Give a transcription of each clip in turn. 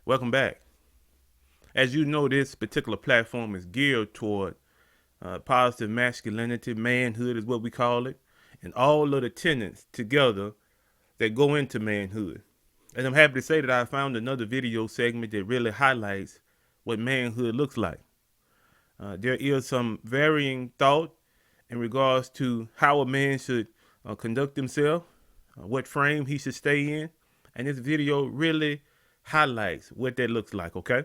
Welcome back. As you know, this particular platform is geared toward positive masculinity, manhood is what we call it, and all of the tenets together that go into manhood. And I'm happy to say that I found another video segment that really highlights what manhood looks like. There is some varying thought in regards to how a man should conduct himself, what frame he should stay in, and this video really highlights what that looks like, okay?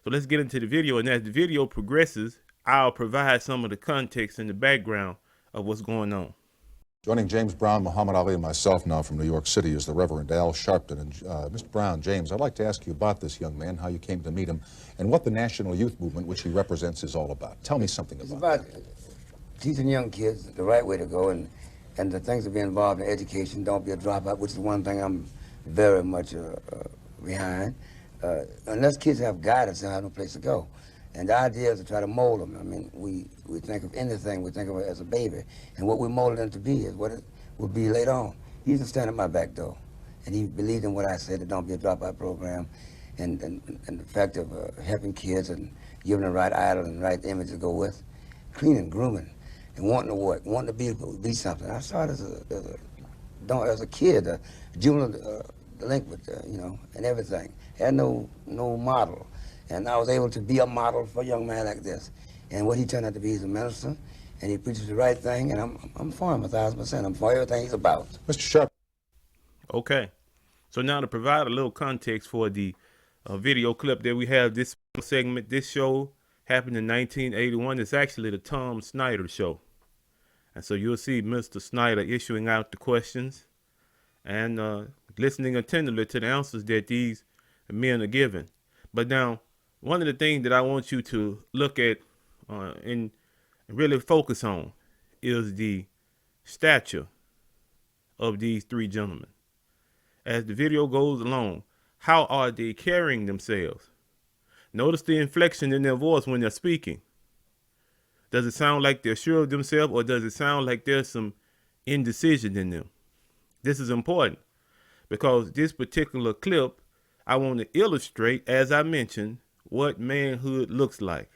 So let's get into the video, and as the video progresses, I'll provide some of the context and the background of what's going on. Joining James Brown, Muhammad Ali, and myself now from New York City is the Reverend Al Sharpton. And Mr. Brown, James, I'd like to ask you about this young man, how you came to meet him, and what the National Youth Movement, which he represents, is all about. Tell me something about it. It's about teaching young kids the right way to go, and the things to be involved in education. Don't be a dropout, which is one thing I'm very much behind. Unless kids have guidance, they have no place to go. And the idea is to try to mold them. I mean, we think of anything, we think of it as a baby. And what we molded them to be is what it will be later on. He used to stand at my back door, and he believed in what I said, the Don't Be a Dropout program, and the fact of helping kids and giving them the right idol and the right image to go with, cleaning, grooming, and wanting to work, wanting to be something. I started as a kid, a juvenile delinquent, and everything. Had no model. And I was able to be a model for a young man like this. And what he turned out to be is a minister, and he preaches the right thing, and I'm for him 1,000%. I'm for everything he's about. Mr. Sharp. Okay. So now to provide a little context for the video clip that we have, this segment, this show happened in 1981. It's actually the Tom Snyder show. And so you'll see Mr. Snyder issuing out the questions and listening attentively to the answers that these men are giving. But now, one of the things that I want you to look at and really focus on is the stature of these three gentlemen. As the video goes along, how are they carrying themselves? Notice the inflection in their voice when they're speaking. Does it sound like they're sure of themselves, or does it sound like there's some indecision in them? This is important because this particular clip, I want to illustrate, as I mentioned, what manhood looks like.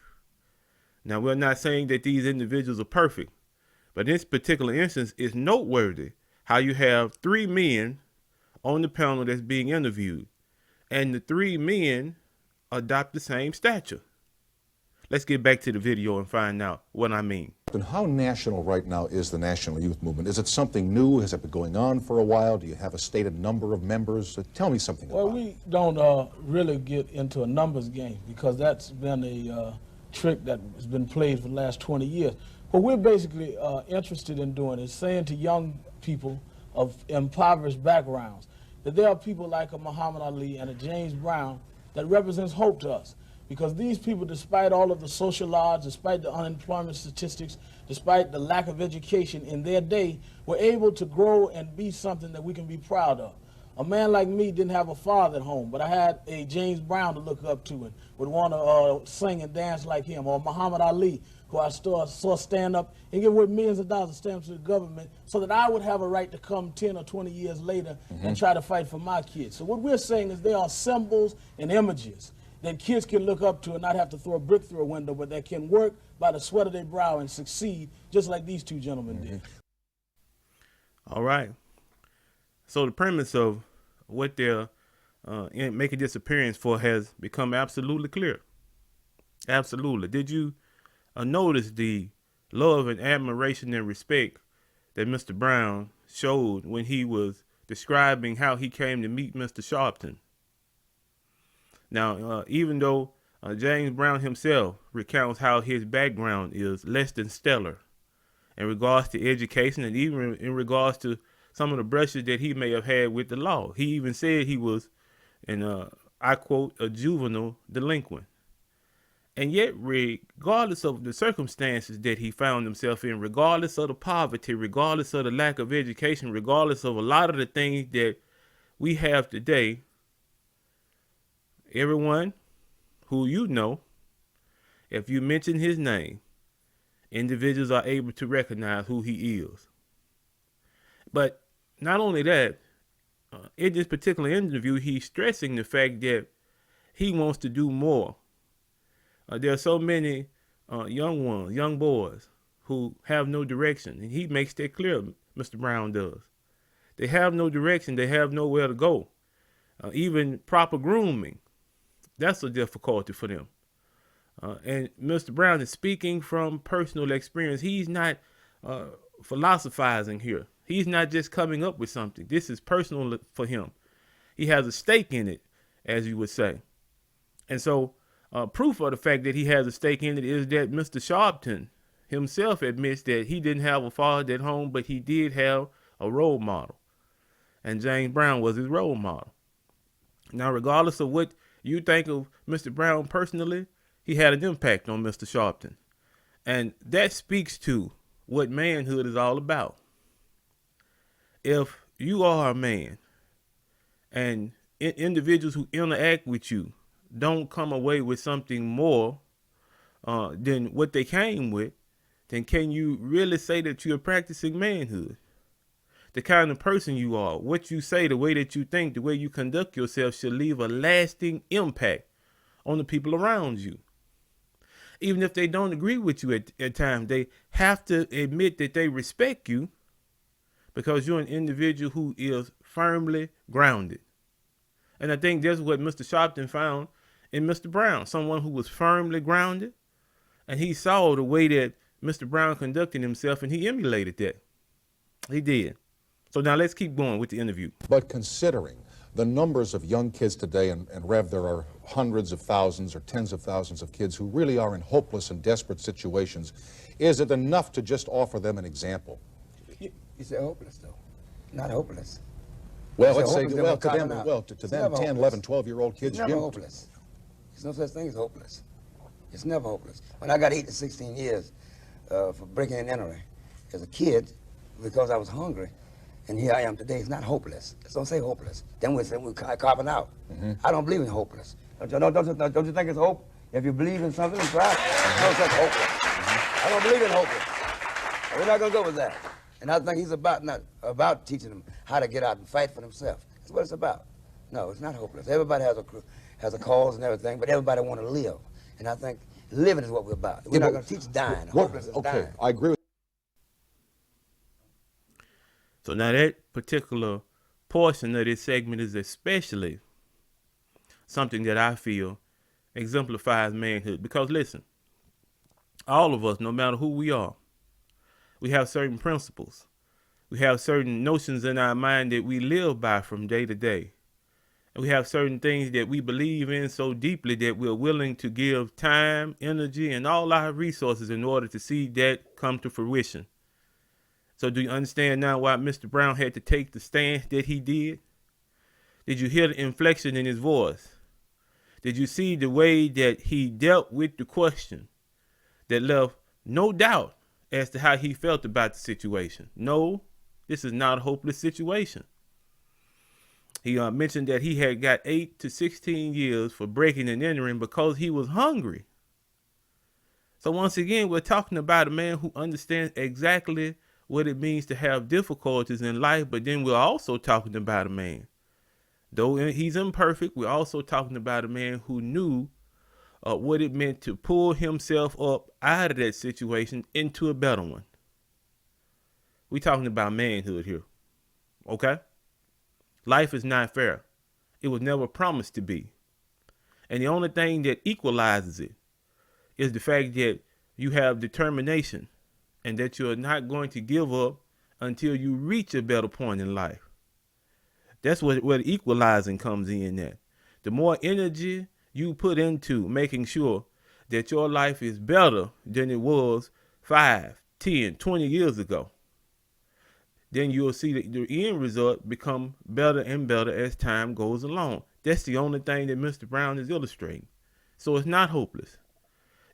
Now, we're not saying that these individuals are perfect, but in this particular instance, it's noteworthy how you have three men on the panel that's being interviewed, and the three men adopt the same stature. Let's get back to the video and find out what I mean. And how national right now is the National Youth Movement? Is it something new? Has it been going on for a while? Do you have a stated number of members? Tell me something about it. Well, we don't really get into a numbers game because that's been a trick that has been played for the last 20 years. What we're basically interested in doing is saying to young people of impoverished backgrounds that there are people like a Muhammad Ali and a James Brown that represents hope to us. Because these people, despite all of the social odds, despite the unemployment statistics, despite the lack of education in their day, were able to grow and be something that we can be proud of. A man like me didn't have a father at home, but I had a James Brown to look up to and would want to sing and dance like him, or Muhammad Ali, who I saw stand up and give away millions of dollars of stamps to the government so that I would have a right to come 10 or 20 years later and try to fight for my kids. So what we're saying is they are symbols and images that kids can look up to and not have to throw a brick through a window, but that can work by the sweat of their brow and succeed just like these two gentlemen did. All right. So the premise of what they're making this appearance for has become absolutely clear. Absolutely. Did you notice the love and admiration and respect that Mr. Brown showed when he was describing how he came to meet Mr. Sharpton? Now, even though James Brown himself recounts how his background is less than stellar in regards to education and even in regards to some of the brushes that he may have had with the law. He even said he was, and I quote, a juvenile delinquent. And yet, regardless of the circumstances that he found himself in, regardless of the poverty, regardless of the lack of education, regardless of a lot of the things that we have today, everyone who you know, if you mention his name, individuals are able to recognize who he is. But not only that, in this particular interview, he's stressing the fact that he wants to do more. There are so many young boys who have no direction, and he makes that clear, Mr. Brown does. They have no direction, they have nowhere to go. Even proper grooming, that's a difficulty for them. And Mr. Brown is speaking from personal experience. He's not philosophizing here. He's not just coming up with something. This is personal for him. He has a stake in it, as you would say. And so proof of the fact that he has a stake in it is that Mr. Sharpton himself admits that he didn't have a father at home, but he did have a role model. And James Brown was his role model. Now, regardless of what you think of Mr. Brown personally, he had an impact on Mr. Sharpton. And that speaks to what manhood is all about. If you are a man and individuals who interact with you don't come away with something more than what they came with, then can you really say that you're practicing manhood? The kind of person you are, what you say, the way that you think, the way you conduct yourself should leave a lasting impact on the people around you. Even if they don't agree with you at times, they have to admit that they respect you because you're an individual who is firmly grounded. And I think that's what Mr. Sharpton found in Mr. Brown, someone who was firmly grounded. And he saw the way that Mr. Brown conducted himself, and he emulated that. He did. So now let's keep going with the interview. But considering the numbers of young kids today, and Rev, there are hundreds of thousands or tens of thousands of kids who really are in hopeless and desperate situations, is it enough to just offer them an example? You say hopeless, though. Not hopeless. Well, let's say, well, to them 10, 11, 12-year-old kids. It's never hopeless. There's no such thing as hopeless. It's never hopeless. When I got 8 to 16 years for breaking and entering as a kid, because I was hungry, and here I am today, it's not hopeless. Just don't say hopeless. Then we're carving out. I don't believe in hopeless. Don't you think it's hope? If you believe in something, try. No such hopeless. I don't believe in hopeless. We're not going to go with that. And I think he's not about teaching them how to get out and fight for themselves. That's what it's about. No, it's not hopeless. Everybody has a cause and everything, but everybody want to live. And I think living is what we're about. We're not going to teach dying. Hopeless is dying. I agree with So now that particular portion of this segment is especially something that I feel exemplifies manhood. Because listen, all of us, no matter who we are, we have certain principles. We have certain notions in our mind that we live by from day to day. And we have certain things that we believe in so deeply that we're willing to give time, energy, and all our resources in order to see that come to fruition. So do you understand now why Mr. Brown had to take the stance that he did? Did you hear the inflection in his voice? Did you see the way that he dealt with the question that left no doubt as to how he felt about the situation? No, this is not a hopeless situation. He mentioned that he had got 8 to 16 years for breaking and entering because he was hungry. So once again, we're talking about a man who understands exactly what it means to have difficulties in life, but then we're also talking about a man, though he's imperfect, we're also talking about a man who knew what it meant to pull himself up out of that situation into a better one. We're talking about manhood here, okay? Life is not fair. It was never promised to be. And the only thing that equalizes it is the fact that you have determination and that you're not going to give up until you reach a better point in life. That's where the equalizing comes in at. The more energy you put into making sure that your life is better than it was 5, 10, 20 years ago, then you'll see that the end result become better and better as time goes along. That's the only thing that Mr. Brown is illustrating. So it's not hopeless.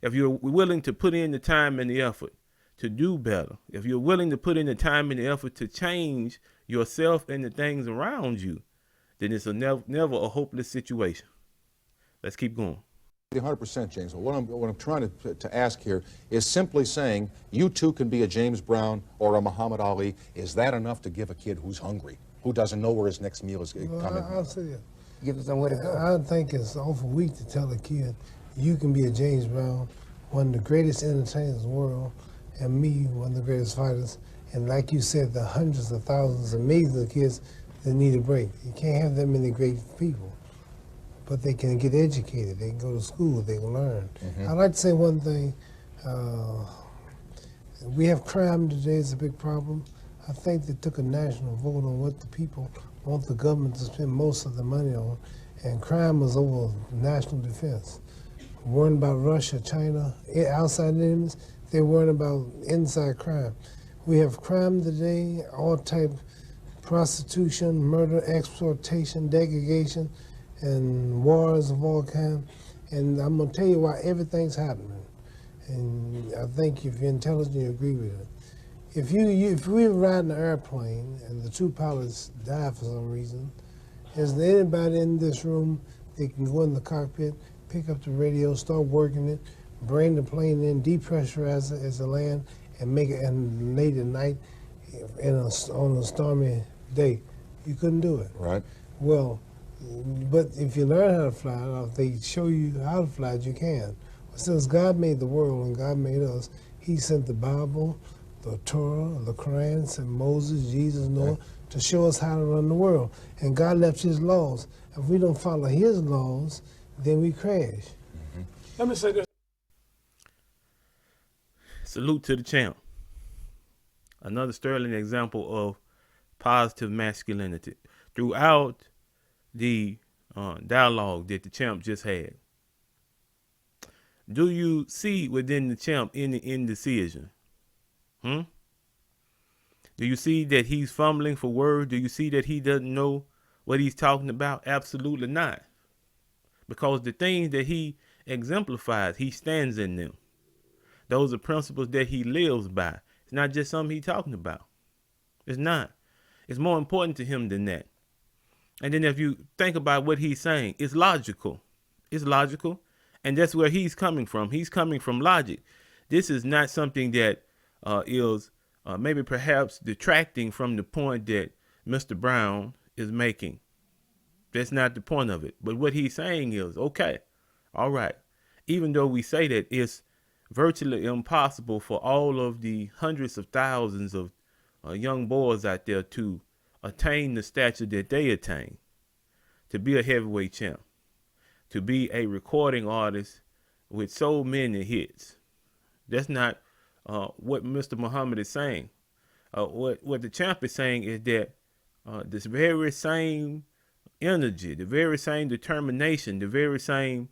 If you're willing to put in the time and the effort to do better, if you're willing to put in the time and the effort to change yourself and the things around you, then it's never a hopeless situation. Let's keep going. 100%, James. What I'm trying to ask here is simply saying you too can be a James Brown or a Muhammad Ali. Is that enough to give a kid who's hungry, who doesn't know where his next meal is coming? I'll say that. give them somewhere to go. I think it's awful weak to tell a kid, you can be a James Brown, one of the greatest entertainers in the world, and me, one of the greatest fighters. And like you said, the hundreds of thousands of millions of kids that need a break. You can't have that many great people. But they can get educated, they can go to school, they can learn. I'd like to say one thing. We have crime today, it's a big problem. I think they took a national vote on what the people want the government to spend most of the money on, and crime was over national defense. Worrying about Russia, China, outside enemies, they're worrying about inside crime. We have crime today, all type, prostitution, murder, exploitation, degradation, and wars of all kinds. And I'm gonna tell you why everything's happening. And I think if you're intelligent, you agree with it. If we were riding an airplane and the two pilots died for some reason, is there anybody in this room that can go in the cockpit, pick up the radio, start working it, bring the plane in, depressurize it as it land, and make it, and late at night on a stormy day? You couldn't do it. Right. Well, but if you learn how to fly, or if they show you how to fly, you can. Since God made the world and God made us, He sent the Bible, the Torah, the Quran, sent Moses, Jesus, Noah, to show us how to run the world. And God left His laws. If we don't follow His laws, then we crash. Let me say this. Salute to the champ. Another sterling example of positive masculinity. Throughout the dialogue that the champ just had, do you see within the champ any indecision? Do you see that he's fumbling for words? Do you see that he doesn't know what he's talking about? Absolutely not. Because the things that he exemplifies, he stands in them. Those are principles that he lives by. It's not just something he's talking about. It's not. It's more important to him than that. And then if you think about what he's saying, it's logical. It's logical. And that's where he's coming from. He's coming from logic. This is not something that is maybe perhaps detracting from the point that Mr. Brown is making. That's not the point of it. But what he's saying is, okay, all right. Even though we say that it's virtually impossible for all of the hundreds of thousands of young boys out there to attain the stature that they attain, to be a heavyweight champ, to be a recording artist with so many hits. That's not what Mr. Muhammad is saying. What the champ is saying is that this very same energy, the very same determination, the very same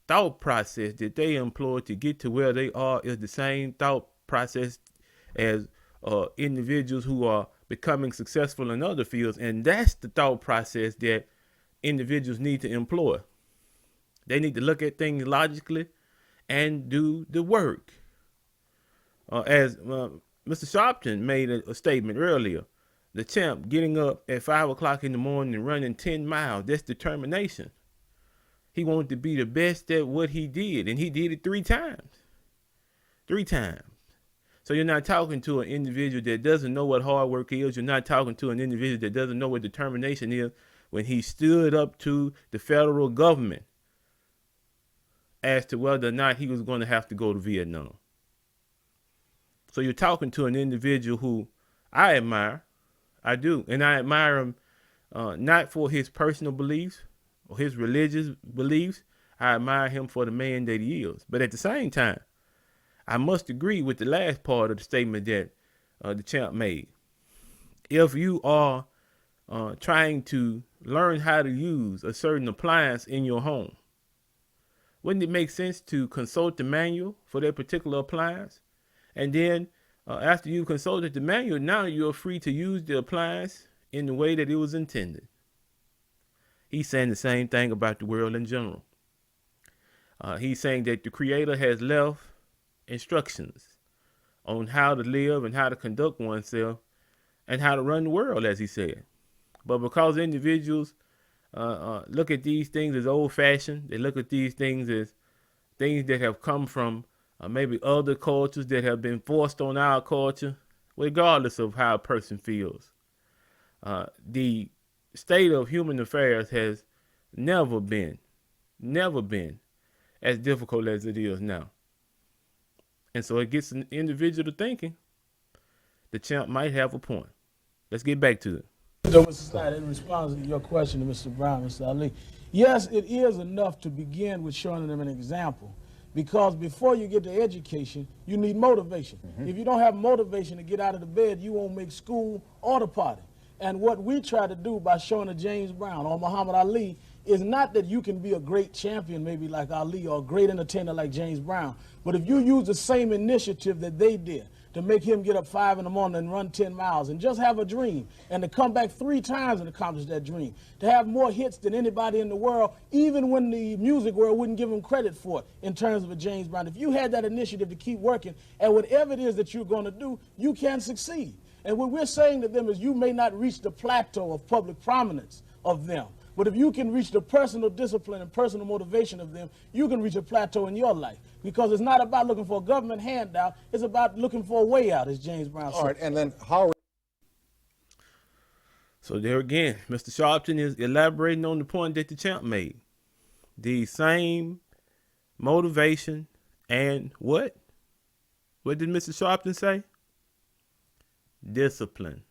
thought process that they employ to get to where they are is the same thought process as individuals who are becoming successful in other fields. And that's the thought process that individuals need to employ. They need to look at things logically and do the work. As Mr. Sharpton made a statement earlier, the champ getting up at 5 o'clock in the morning and running 10 miles, that's determination. He wanted to be the best at what he did, and he did it 3 times. 3 times. So you're not talking to an individual that doesn't know what hard work is. You're not talking to an individual that doesn't know what determination is when he stood up to the federal government as to whether or not he was going to have to go to Vietnam. So you're talking to an individual who I admire. I do. And I admire him not for his personal beliefs or his religious beliefs. I admire him for the man that he is. But at the same time, I must agree with the last part of the statement that the champ made. If you are trying to learn how to use a certain appliance in your home, wouldn't it make sense to consult the manual for that particular appliance? And then after you consulted the manual, now you're free to use the appliance in the way that it was intended. He's saying the same thing about the world in general. He's saying that the Creator has left instructions on how to live and how to conduct oneself and how to run the world, as he said. But because individuals look at these things as old-fashioned, they look at these things as things that have come from maybe other cultures that have been forced on our culture, regardless of how a person feels. The state of human affairs has never been as difficult as it is now. And so it gets an individual to thinking the champ might have a point. Let's get back to it. So, Mr. Snyder, in response to your question to Mr. Brown, Mr. Ali, yes, it is enough to begin with showing them an example. Because before you get to education, you need motivation. If you don't have motivation to get out of the bed, you won't make school or the party. And what we try to do by showing a James Brown or Muhammad Ali is not that you can be a great champion maybe like Ali or a great entertainer like James Brown, but if you use the same initiative that they did to make him get up 5 in the morning and run 10 miles and just have a dream and to come back 3 times and accomplish that dream, to have more hits than anybody in the world, even when the music world wouldn't give him credit for it in terms of a James Brown. If you had that initiative to keep working at whatever it is that you're going to do, you can succeed. And what we're saying to them is you may not reach the plateau of public prominence of them, but if you can reach the personal discipline and personal motivation of them, you can reach a plateau in your life. Because it's not about looking for a government handout, it's about looking for a way out, as James Brown said. All right, and then how... So there again, Mr. Sharpton is elaborating on the point that the champ made. The same motivation and what? What did Mr. Sharpton say? Discipline.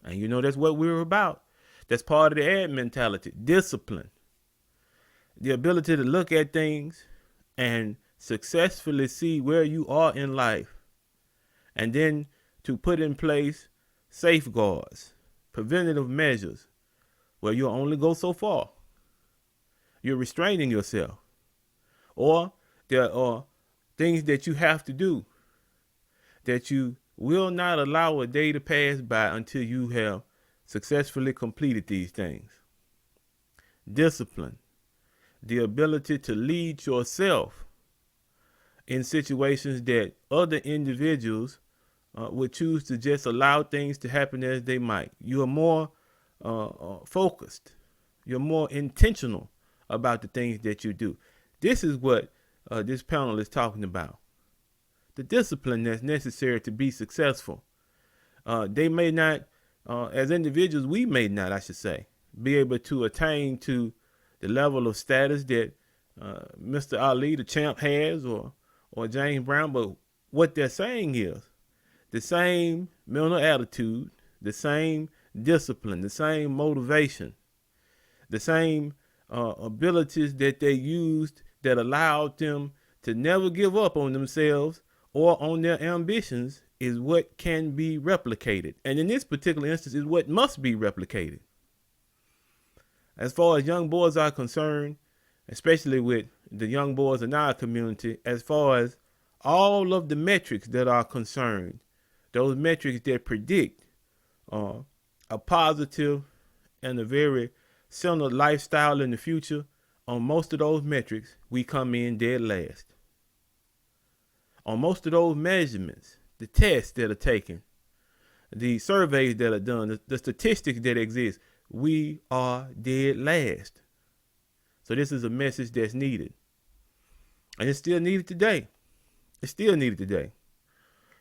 And you know that's what we're about. That's part of the ad mentality. Discipline. The ability to look at things and successfully see where you are in life. And then to put in place safeguards, preventative measures, where you'll only go so far. You're restraining yourself. Or there are things that you have to do that you will not allow a day to pass by until you have successfully completed these things. Discipline, the ability to lead yourself in situations that other individuals would choose to just allow things to happen as they might. You are more focused. You're more intentional about the things that you do. This is what this panel is talking about. The discipline that's necessary to be successful. They may not, as individuals, we may not, I should say, be able to attain to the level of status that Mr. Ali, the champ, has, or James Brown. But what they're saying is the same mental attitude, the same discipline, the same motivation, the same abilities that they used that allowed them to never give up on themselves or on their ambitions is what can be replicated. And in this particular instance is what must be replicated. As far as young boys are concerned, especially with the young boys in our community, as far as all of the metrics that are concerned, those metrics that predict a positive and a very centered lifestyle in the future, on most of those metrics, we come in dead last. On most of those measurements, the tests that are taken, the surveys that are done, the statistics that exist, we are dead last. So this is a message that's needed. And it's still needed today. It's still needed today.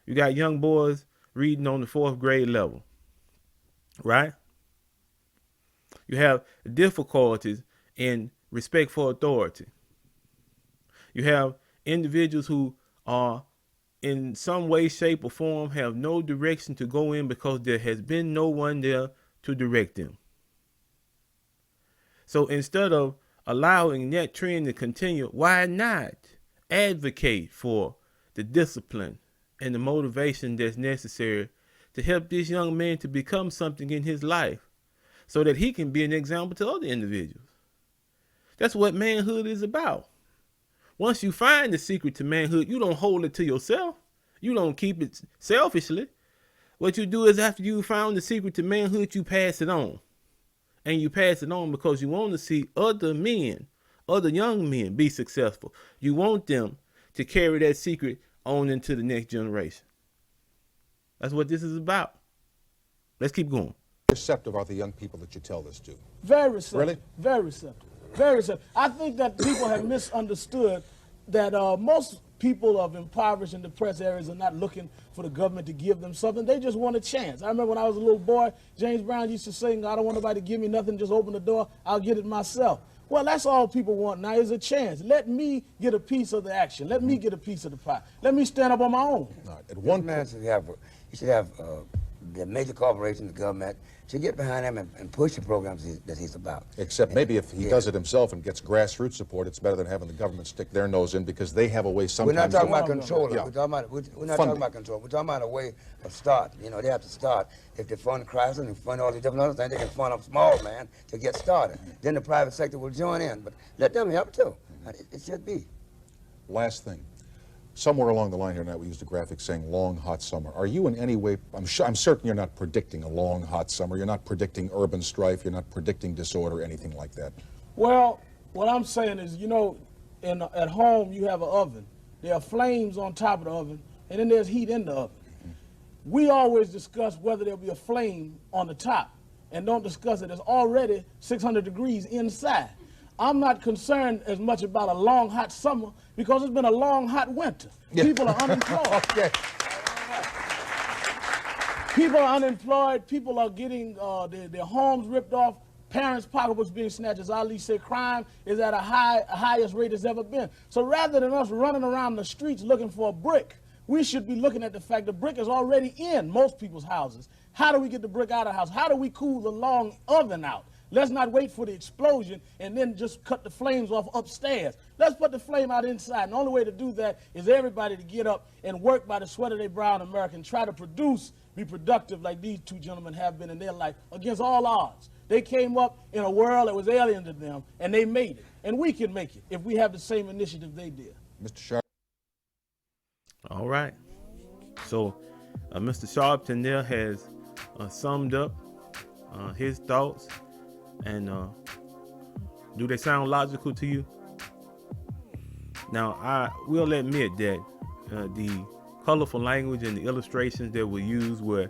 You got young boys reading on the 4th grade level, right? You have difficulties in respect for authority. You have individuals who are in some way, shape, or form have no direction to go in because there has been no one there to direct them. So instead of allowing that trend to continue, why not advocate for the discipline and the motivation that's necessary to help this young man to become something in his life so that he can be an example to other individuals? That's what manhood is about. Once you find the secret to manhood, you don't hold it to yourself. You don't keep it selfishly. What you do is after you found the secret to manhood, you pass it on. And you pass it on because you want to see other men, other young men be successful. You want them to carry that secret on into the next generation. That's what this is about. Let's keep going. receptive are the young people that you tell this to? Very receptive. Really? Very receptive. Very receptive. I think that people have misunderstood that most people of impoverished and depressed areas are not looking for the government to give them something. They just want a chance. I remember when I was a little boy, James Brown used to sing, I don't want nobody to give me nothing, just open the door, I'll get it myself. Well, that's all people want now is a chance. Let me get a piece of the action. Let me get a piece of the pie. Let me stand up on my own. All right. At one Man point, should have the major corporations, the government, should get behind him and push the programs that he's about. except maybe if he does it himself and gets grassroots support, it's better than having the government stick their nose in because they have a way We're sometimes. not talking about No. control. Yeah. We're not Funding. talking about control. We're talking about a way of start. You know, they have to start. If they fund crisis and fund all these different other things, they can fund a small man to get started. Then the private sector will join in. But let them help too. It should be. Last thing. Somewhere along the line here tonight, we used a graphic saying long, hot summer. Are you in any way, I'm certain you're not predicting a long, hot summer. You're not predicting urban strife. You're not predicting disorder, anything like that. Well, what I'm saying is, you know, at home you have an oven. There are flames on top of the oven, and then there's heat in the oven. We always discuss whether there'll be a flame on the top, and don't discuss it. It's already 600 degrees inside. I'm not concerned as much about a long, hot summer because it's been a long, hot winter. Yeah. People are unemployed. Okay. People are unemployed. People are getting their homes ripped off. Parents' pocketbooks being snatched. As Ali said, crime is at a highest rate it's ever been. So rather than us running around the streets looking for a brick, we should be looking at the fact the brick is already in most people's houses. How do we get the brick out of the house? How do we cool the long oven out? Let's not wait for the explosion and then just cut the flames off upstairs. Let's put the flame out inside. And the only way to do that is everybody to get up and work by the sweat of their brow in America and try to produce, be productive like these two gentlemen have been in their life against all odds. They came up in a world that was alien to them, and they made it. And we can make it if we have the same initiative they did. Mr. Sharp. All right. So, Mr. Sharpton there has summed up his thoughts. And do they sound logical to you? Now, I will admit that the colorful language and the illustrations that were used were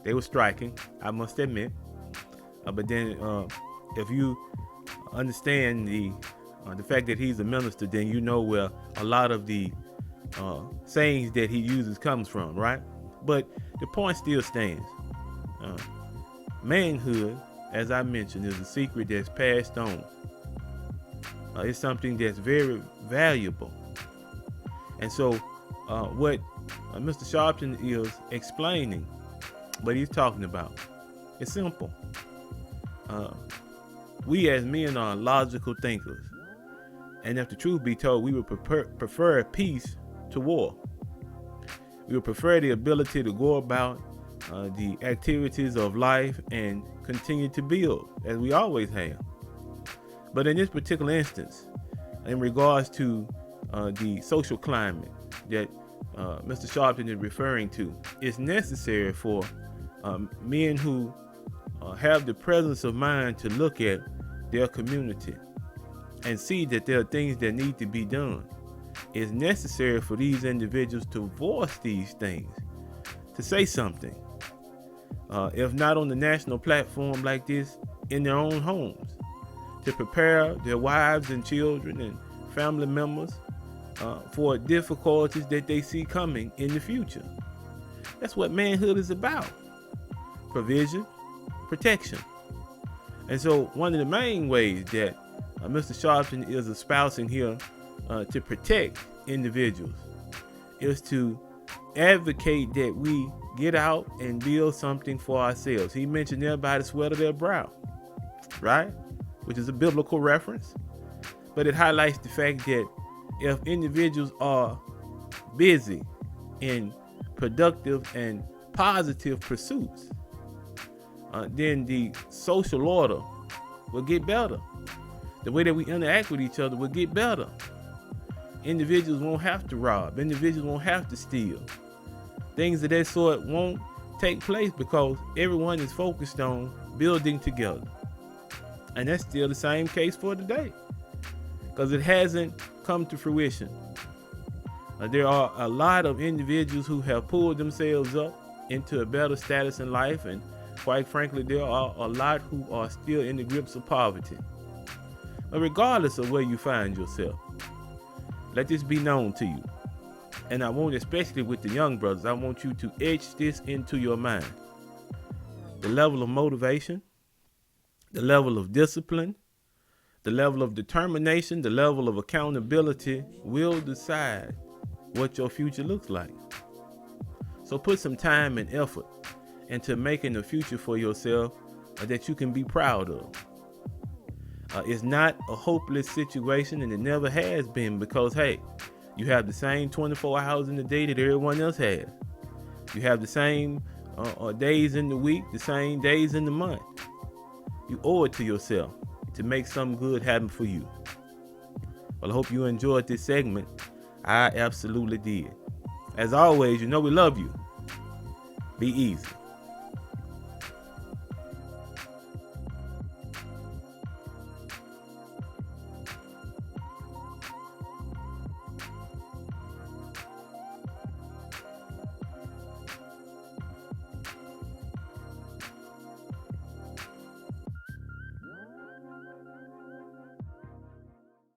they were striking, I must admit. But then, if you understand the fact that he's a minister, then you know where a lot of the sayings that he uses comes from, right? But the point still stands. Manhood, as I mentioned, is a secret that's passed on. It's something that's very valuable. And so what Mr. Sharpton is explaining, what he's talking about, it's simple. We as men are logical thinkers. And if the truth be told, we would prefer peace to war. We would prefer the ability to go about the activities of life and continue to build as we always have. But in this particular instance, in regards to the social climate that Mr. Sharpton is referring to, it's necessary for men who have the presence of mind to look at their community and see that there are things that need to be done. It's necessary for these individuals to voice these things, to say something. If not on the national platform like this, in their own homes, to prepare their wives and children and family members for difficulties that they see coming in the future. That's what manhood is about. Provision, protection. And so one of the main ways that Mr. Sharpton is espousing here to protect individuals is to advocate that we get out and build something for ourselves. He mentioned there by the sweat of their brow, right? Which is a biblical reference. But it highlights the fact that if individuals are busy in productive and positive pursuits, then the social order will get better. The way that we interact with each other will get better. Individuals won't have to rob. Individuals won't have to steal. Things of that sort won't take place because everyone is focused on building together. And that's still the same case for today, because it hasn't come to fruition. There are a lot of individuals who have pulled themselves up into a better status in life, and quite frankly, there are a lot who are still in the grips of poverty. But regardless of where you find yourself, Let this be known to you. And I want, especially with the young brothers, I want you to etch this into your mind. The level of motivation, the level of discipline, the level of determination, the level of accountability will decide what your future looks like. So put some time and effort into making a future for yourself that you can be proud of. It's not a hopeless situation, and it never has been, because, hey, you have the same 24 hours in the day that everyone else has. You have the same days in the week, the same days in the month. You owe it to yourself to make something good happen for you. Well, I hope you enjoyed this segment. I absolutely did. As always, you know we love you. Be easy.